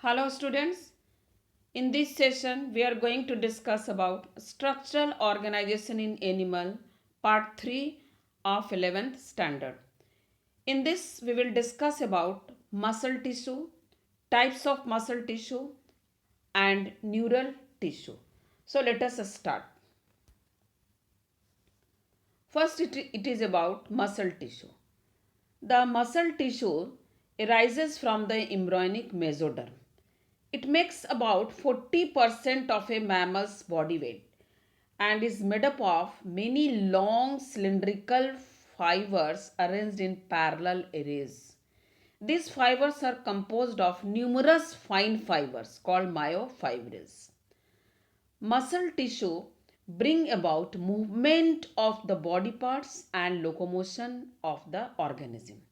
Hello students. In this session we are going to discuss about structural organization in animal part 3 of 11th standard. In this we will discuss about muscle tissue, types of muscle tissue and neural tissue. So let us start. First it is about muscle tissue. The muscle tissue arises from the embryonic mesoderm. It makes about 40% of a mammal's body weight and is made up of many long cylindrical fibers arranged in parallel arrays. These fibers are composed of numerous fine fibers called myofibrils. Muscle tissue bring about movement of the body parts and locomotion of the organism.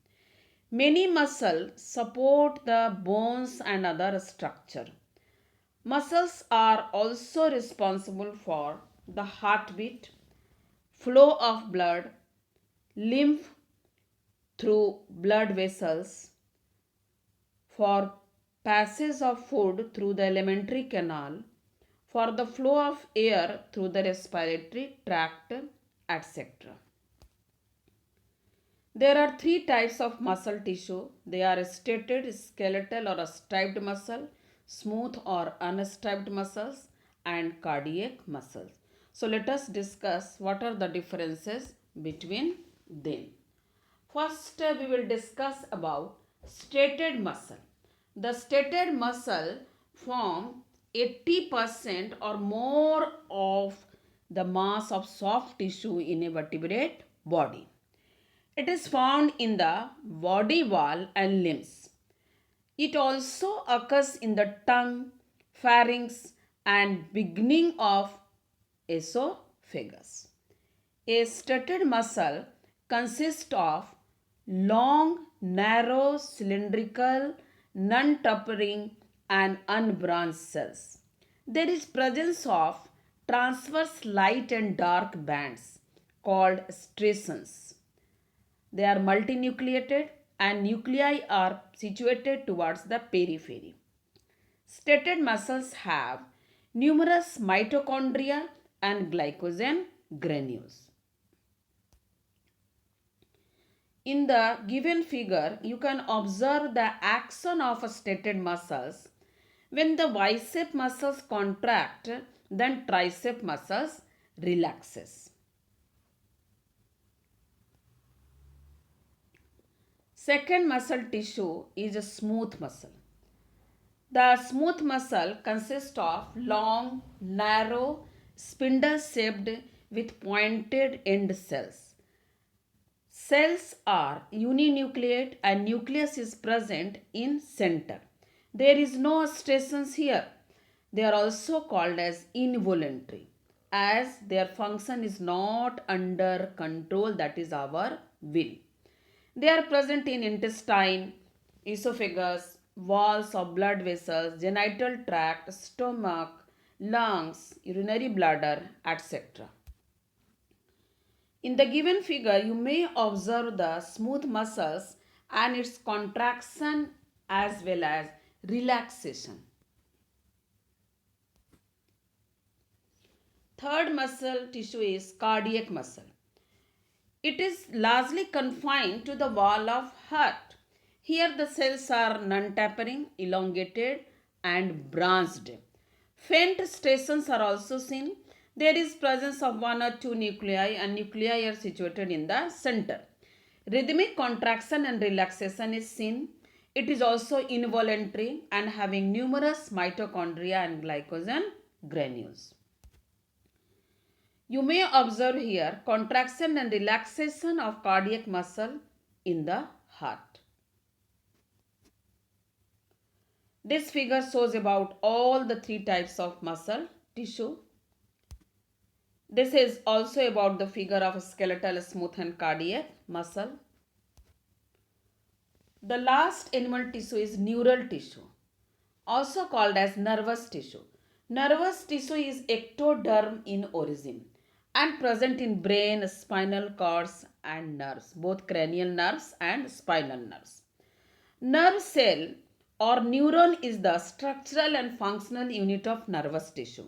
Many muscles support the bones and other structure. Muscles are also responsible for the heartbeat, flow of blood, lymph through blood vessels, for passage of food through the alimentary canal, for the flow of air through the respiratory tract, etc. There are three types of muscle tissue. They are striated, skeletal or striped muscle, smooth or unstriped muscles, and cardiac muscles. So let us discuss what are the differences between them. First, we will discuss about striated muscle. The striated muscle form 80% or more of the mass of soft tissue in a vertebrate body. It is found in the body wall and limbs. It also occurs in the tongue, pharynx, and beginning of esophagus. A striated muscle consists of long, narrow, cylindrical, non-tapering, and unbranched cells. There is presence of transverse light and dark bands called striations. They are multinucleated and nuclei are situated towards the periphery. Striated muscles have numerous mitochondria and glycogen granules. In the given figure, you can observe the action of striated muscles. When the bicep muscles contract, then tricep muscles relaxes. Second muscle tissue is a smooth muscle. The smooth muscle consists of long, narrow, spindle-shaped with pointed end cells. Cells are uninucleate and nucleus is present in center. There is no striations here. They are also called as involuntary as their function is not under control, that is our will. They are present in intestine, esophagus, walls of blood vessels, genital tract, stomach, lungs, urinary bladder, etc. In the given figure, you may observe the smooth muscles and its contraction as well as relaxation. Third muscle tissue is cardiac muscle. It is largely confined to the wall of heart. Here the cells are non-tapering, elongated and branched. Faint striations are also seen. There is presence of one or two nuclei and nuclei are situated in the center. Rhythmic contraction and relaxation is seen. It is also involuntary and having numerous mitochondria and glycogen granules. You may observe here contraction and relaxation of cardiac muscle in the heart. This figure shows about all the three types of muscle tissue. This is also about the figure of skeletal, smooth and cardiac muscle. The last animal tissue is neural tissue, also called as nervous tissue. Nervous tissue is ectoderm in origin and present in brain, spinal cords and nerves, both cranial nerves and spinal nerves. Nerve cell or neuron is the structural and functional unit of nervous tissue.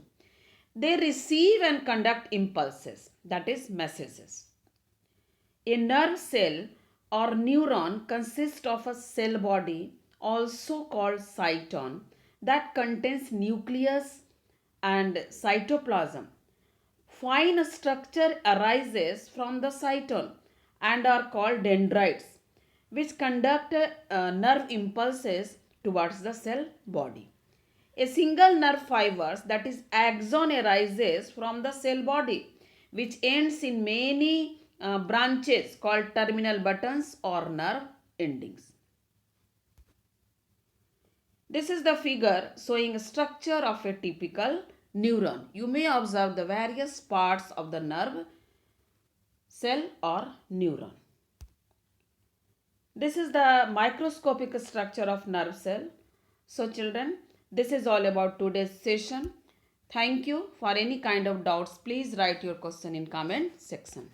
They receive and conduct impulses, that is messages. A nerve cell or neuron consists of a cell body, also called cyton, that contains nucleus and cytoplasm. Fine structure arises from the cyton and are called dendrites, which conduct nerve impulses towards the cell body. A single nerve fibers, that is axon, arises from the cell body, which ends in many branches called terminal buttons or nerve endings. This is the figure showing structure of a typical neuron. You may observe the various parts of the nerve cell or neuron. This is the microscopic structure of nerve cell. So children, this is all about today's session. Thank you. For any kind of doubts, please write your question in comment section.